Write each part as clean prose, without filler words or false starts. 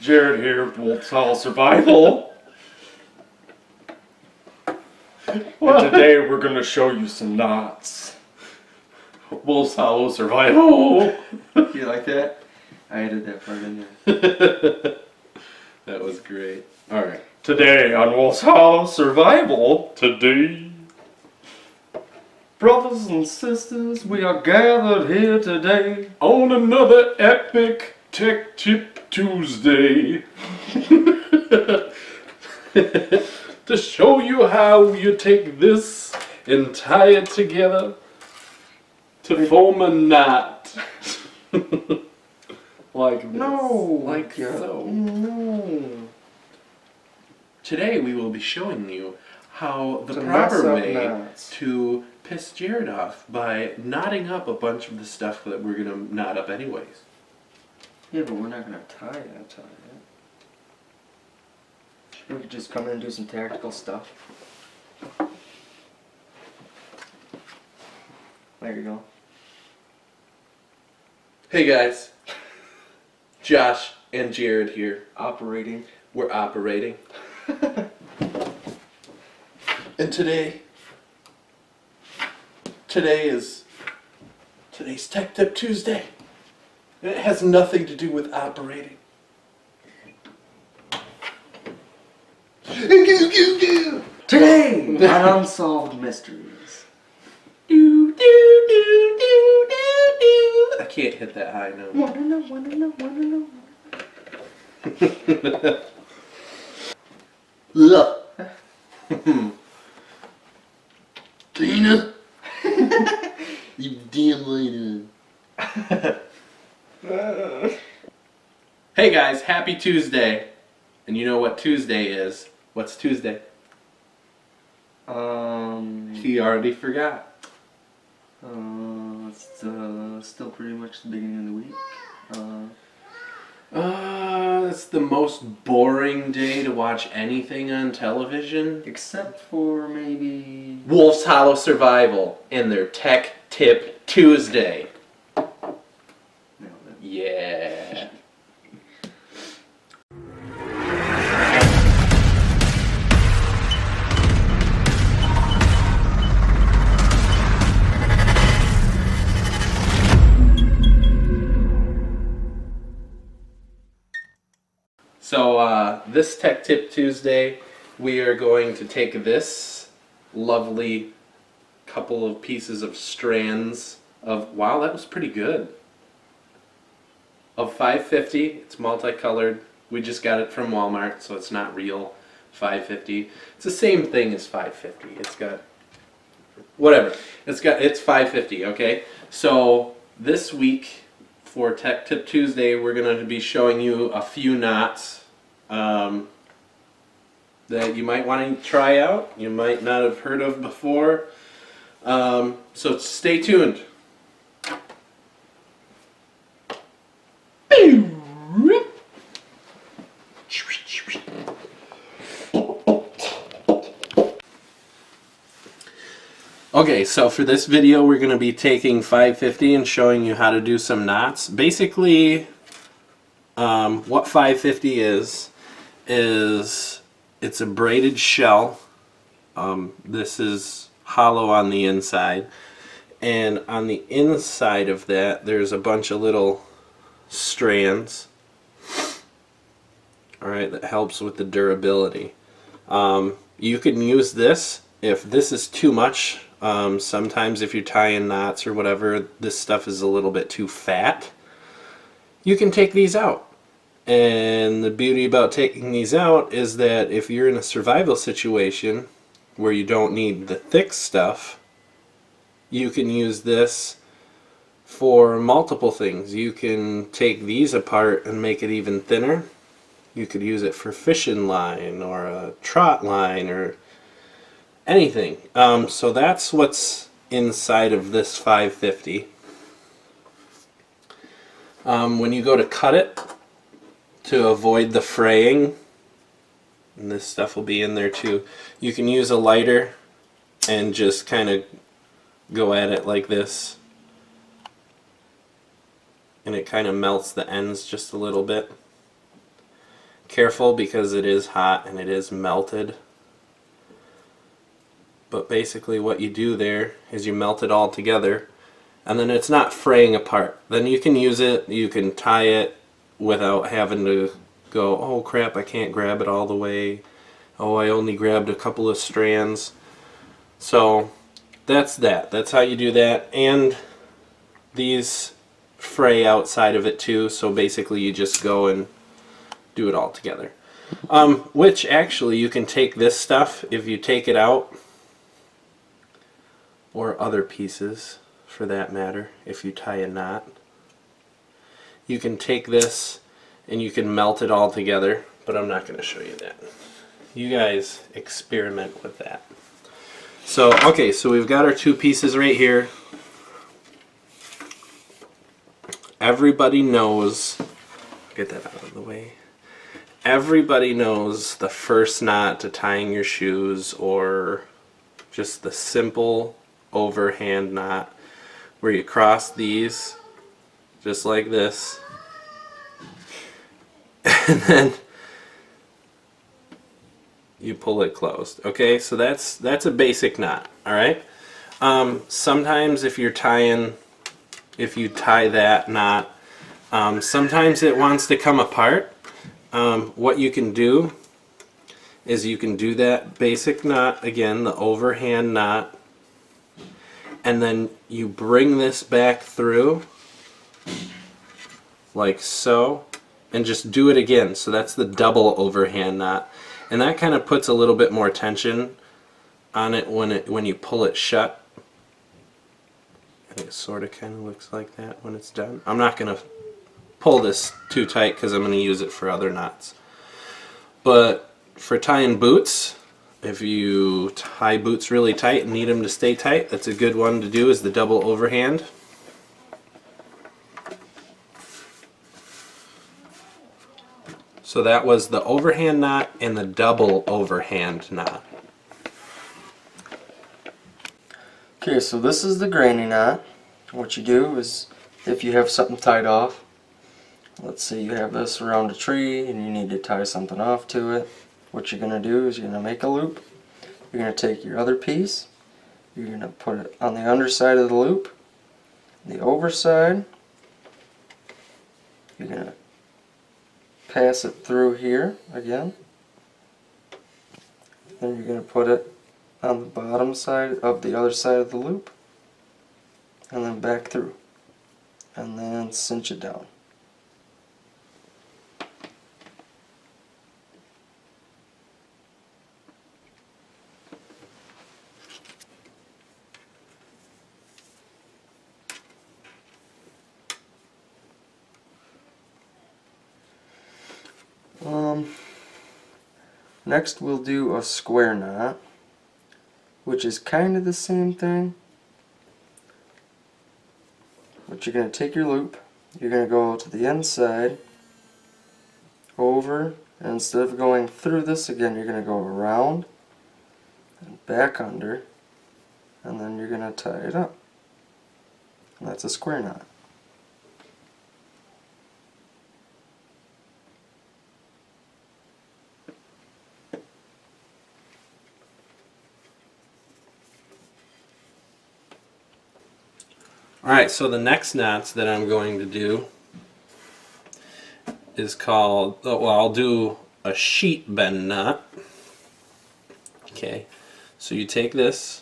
Jared here with Wolf's Hollow Survival. And today we're going to show you some knots. Wolf's Hollow Survival. You like that? I added that part in there. That was great. Alright. Today on Wolf's Hollow Survival, brothers and sisters, we are gathered here today on another epic Tech Tip Tuesday to show you how you take this and tie it together to form a knot. Like this. No! Like so. No! Today we will be showing you how the To mess proper up way knots. to piss Jared off by knotting up a bunch of the stuff that we're going to knot up anyways. Yeah, but we're not gonna tie it. We could just come in and do some tactical stuff. There you go. Hey guys, Josh and Jared here. Operating. We're operating. And today's Tech Tip Tuesday. And it has nothing to do with operating. Today on Unsolved Mysteries. I can't hit that high note. Wanna know. Tina? You damn lady. Hey guys, happy Tuesday. And you know what Tuesday is? What's Tuesday? He already forgot. It's still pretty much the beginning of the week. It's the most boring day to watch anything on television. Except for maybe... Wolf's Hollow Survival and their Tech Tip Tuesday. Yeah. So this Tech Tip Tuesday, we are going to take this lovely couple of pieces of strands of, wow, that was pretty good. Of 550, it's multicolored. We just got it from Walmart, so it's not real 550. It's the same thing as 550. It's got, whatever. It's 550, okay? So this week for Tech Tip Tuesday, we're going to be showing you a few knots that you might want to try out, you might not have heard of before. So stay tuned. Okay, so for this video we're going to be taking 550 and showing you how to do some knots. Basically, what 550 is it's a braided shell. This is hollow on the inside, and on the inside of that there's a bunch of little strands, alright, that helps with the durability. You can use this if this is too much. Sometimes if you're tying knots or whatever, this stuff is a little bit too fat. You can take these out. And the beauty about taking these out is that if you're in a survival situation where you don't need the thick stuff, you can use this for multiple things. You can take these apart and make it even thinner. You could use it for fishing line or a trot line or anything. So that's what's inside of this 550. When you go to cut it, to avoid the fraying, and this stuff will be in there too, you can use a lighter and just kind of go at it like this, and it kind of melts the ends just a little bit. Careful because it is hot and it is melted. But basically what you do there is you melt it all together, and then it's not fraying apart. Then you can use it, you can tie it without having to go, oh crap, I can't grab it all the way. Oh, I only grabbed a couple of strands. So that's that. That's how you do that. And these fray outside of it too, so basically you just go and do it all together. Which actually you can take this stuff, if you take it out, or other pieces for that matter, if you tie a knot, you can take this and you can melt it all together, but I'm not going to show you that. You guys experiment with that. So, okay, so we've got our two pieces right here. Everybody knows, get that out of the way. Everybody knows the first knot to tying your shoes, or just the simple overhand knot where you cross these just like this, and then you pull it closed. Okay, so that's a basic knot. All right. Sometimes if you tie that knot, sometimes it wants to come apart. What you can do is you can do that basic knot again, the overhand knot, and then you bring this back through like so, and just do it again. So that's the double overhand knot, and that kind of puts a little bit more tension on it when you pull it shut. I think it sort of kind of looks like that when it's done. I'm not going to pull this too tight because I'm going to use it for other knots. But for tying boots, if you tie boots really tight and need them to stay tight, that's a good one to do, is the double overhand. So that was the overhand knot and the double overhand knot. Okay, so this is the granny knot. What you do is, if you have something tied off, let's say you have this around a tree and you need to tie something off to it, what you're going to do is you're going to make a loop. You're going to take your other piece, you're going to put it on the underside of the loop, the overside, you're going to pass it through here again, then you're going to put it on the bottom side of the other side of the loop, and then back through, and then cinch it down. Next we'll do a square knot, which is kind of the same thing. But you're going to take your loop, you're going to go to the inside, over, and instead of going through this again, you're going to go around and back under, and then you're going to tie it up. And that's a square knot. Alright, so the next knots that I'm going to do is called, well, I'll do a sheet bend knot. Okay, so you take this,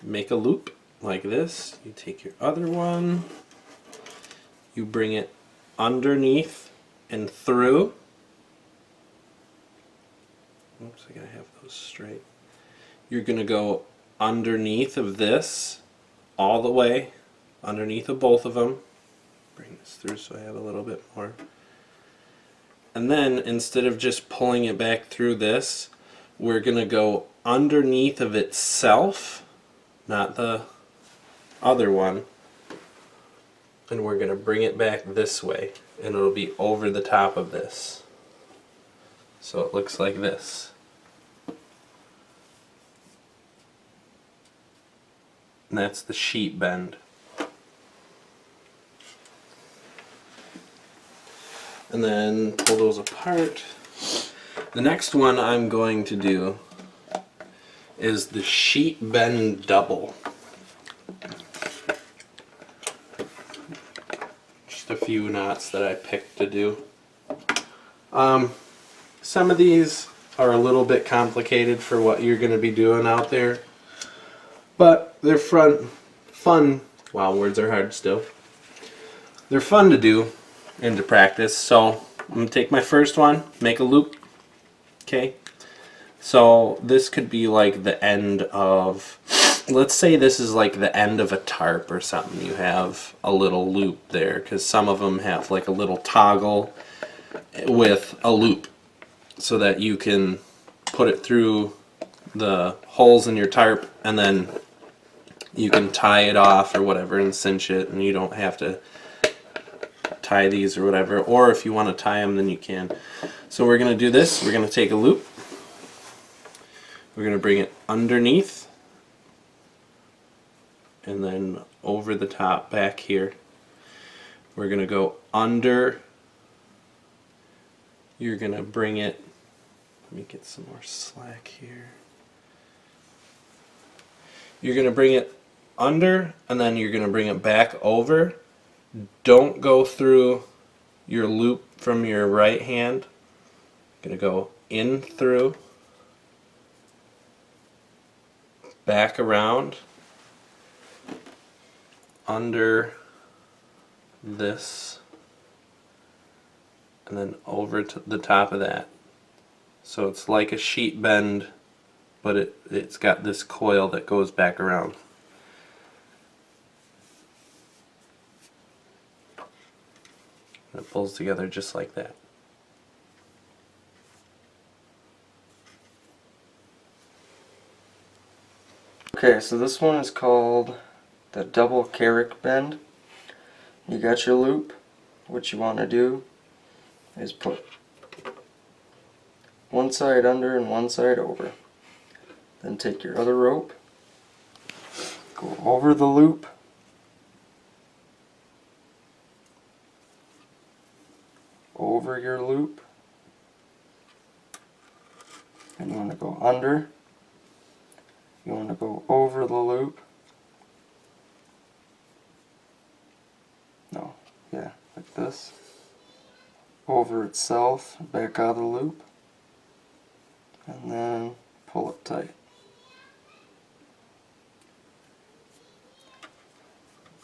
make a loop like this, you take your other one, you bring it underneath and through. Oops, I gotta have those straight. You're gonna go underneath of this all the way, underneath of both of them. Bring this through so I have a little bit more. And then instead of just pulling it back through this, we're going to go underneath of itself, not the other one, and we're going to bring it back this way, and it'll be over the top of this. So it looks like this. And that's the sheet bend. and then pull those apart. The next one I'm going to do is the sheet bend double. Just a few knots that I picked to do. Some of these are a little bit complicated for what you're going to be doing out there, but they're fun. Wow, words are hard still. They're fun to do and to practice. So I'm going to take my first one, make a loop. Okay. So this could be like the end of, let's say this is like the end of a tarp or something. You have a little loop there, because some of them have like a little toggle with a loop so that you can put it through the holes in your tarp, and then you can tie it off or whatever and cinch it, and you don't have to tie these or whatever. Or if you want to tie them, then you can. So we're going to do this. We're going to take a loop. We're going to bring it underneath and then over the top back here. We're going to go under. You're going to bring it, let me get some more slack here. You're going to bring it under, and then you're going to bring it back over. Don't go through your loop from your right hand. Going to go in through, back around, under this, and then over to the top of that. So it's like a sheet bend, but it's got this coil that goes back around. And it pulls together just like that. Okay, so this one is called the double Carrick bend. You got your loop. What you want to do is put one side under and one side over. Then take your other rope, go over the loop, over your loop, and you want to go under. You want to go over the loop. No, yeah, like this. Over itself, back out of the loop, and then pull it tight.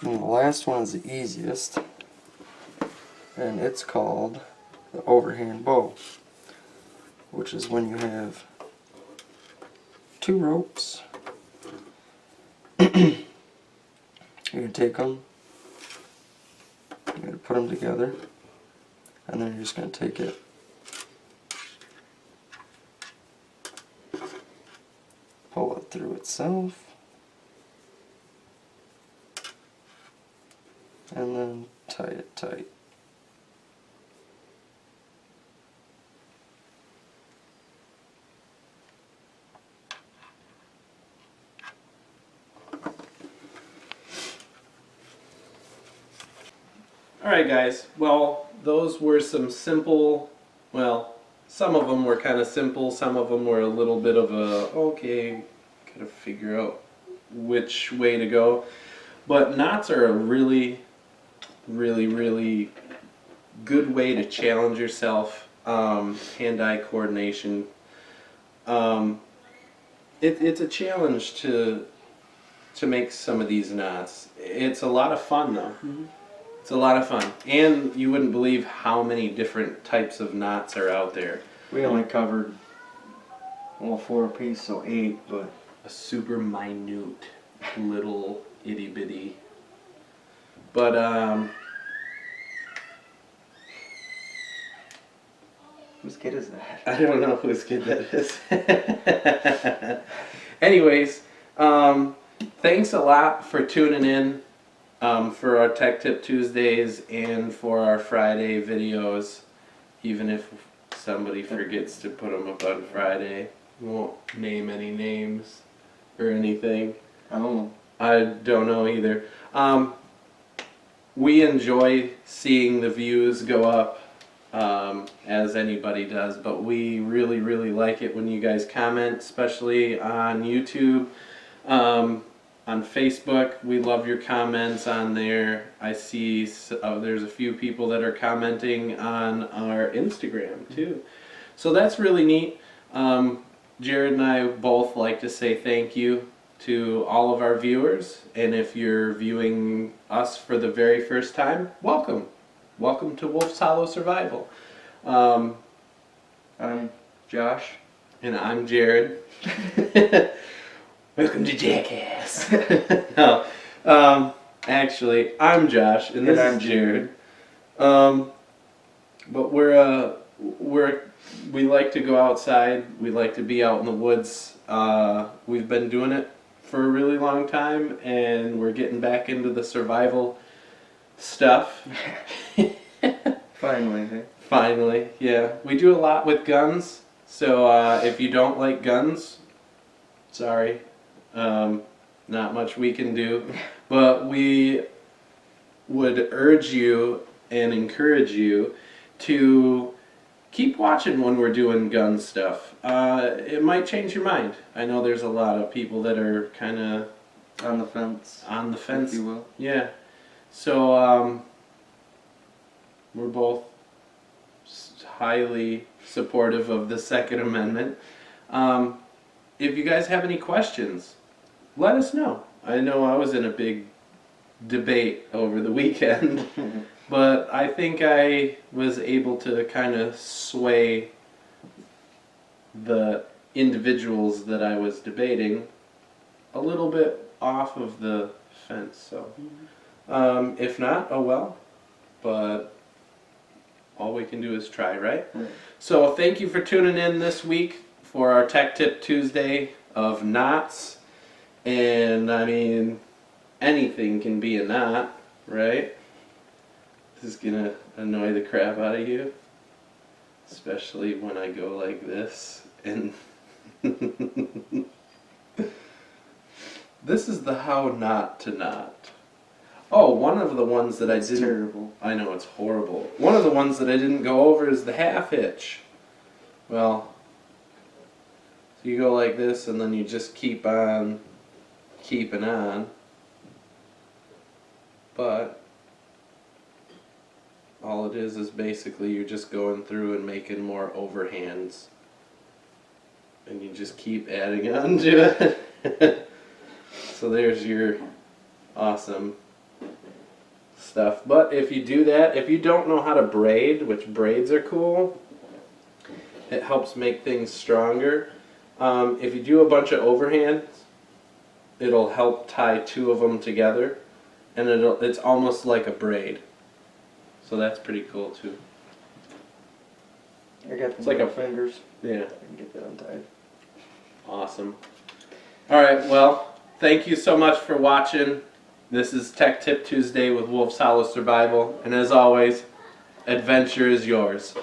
And the last one is the easiest, and it's called the overhand bow, which is when you have two ropes. You're going to take them, you're going to put them together, and then you're just going to take it, pull it through itself, and then tie it tight. Alright guys, well those were some simple, well some of them were kind of simple, some of them were a little bit of a, okay, gotta figure out which way to go. But knots are a really good way to challenge yourself, hand-eye coordination. It's a challenge to make some of these knots. It's a lot of fun though. Mm-hmm. It's a lot of fun, and you wouldn't believe how many different types of knots are out there. We only covered, well, 4 apiece, so 8, but A super minute little itty bitty. But whose kid is that? I don't know whose kid that is. Anyways, thanks a lot for tuning in for our Tech Tip Tuesdays and for our Friday videos. Even if somebody forgets to put them up on Friday, we won't name any names or anything. I don't know. I don't know either. We enjoy seeing the views go up. as anybody does, but we really, really like it when you guys comment, especially on YouTube. On Facebook, we love your comments on there. I see there's a few people that are commenting on our Instagram too. So that's really neat. Jared and I both like to say thank you to all of our viewers. And if you're viewing us for the very first time, welcome. Welcome to Wolf's Hollow Survival. I'm Josh. And I'm Jared. Welcome to Jackass. No, actually, I'm Josh, and this is Jared. But we like to go outside. We like to be out in the woods. We've been doing it for a really long time, and we're getting back into the survival stuff. Finally, hey? Finally, yeah. We do a lot with guns, so if you don't like guns, sorry. Not much we can do, but we would urge you and encourage you to keep watching when we're doing gun stuff. It might change your mind. I know there's a lot of people that are kind of On the fence. on the fence. If you will. Yeah. So we're both highly supportive of the Second Amendment. If you guys have any questions, let us know. I know I was in a big debate over the weekend, but I think I was able to kind of sway the individuals that I was debating a little bit off of the fence. So if not, oh well. But all we can do is try, right? Right. So thank you for tuning in this week for our Tech Tip Tuesday of knots. And I mean, anything can be a knot, right? This is gonna annoy the crap out of you. Especially when I go like this. And this is the how not to knot. Oh, one of the ones that It's I didn't... terrible. I know, it's horrible. One of the ones that I didn't go over is the half hitch. Well, so you go like this and then you just keep on keeping on. But all it is basically you're just going through and making more overhands. And you just keep adding on to it. So there's your awesome stuff. But if you do that, if you don't know how to braid, which braids are cool, it helps make things stronger. If you do a bunch of overhands, it'll help tie two of them together, and it's almost like a braid. So that's pretty cool too. I got the It's like a- fingers. Yeah, I can get that untied. awesome. All right, well, thank you so much for watching. This is Tech Tip Tuesday with Wolf's Hollow Survival, and as always, adventure is yours.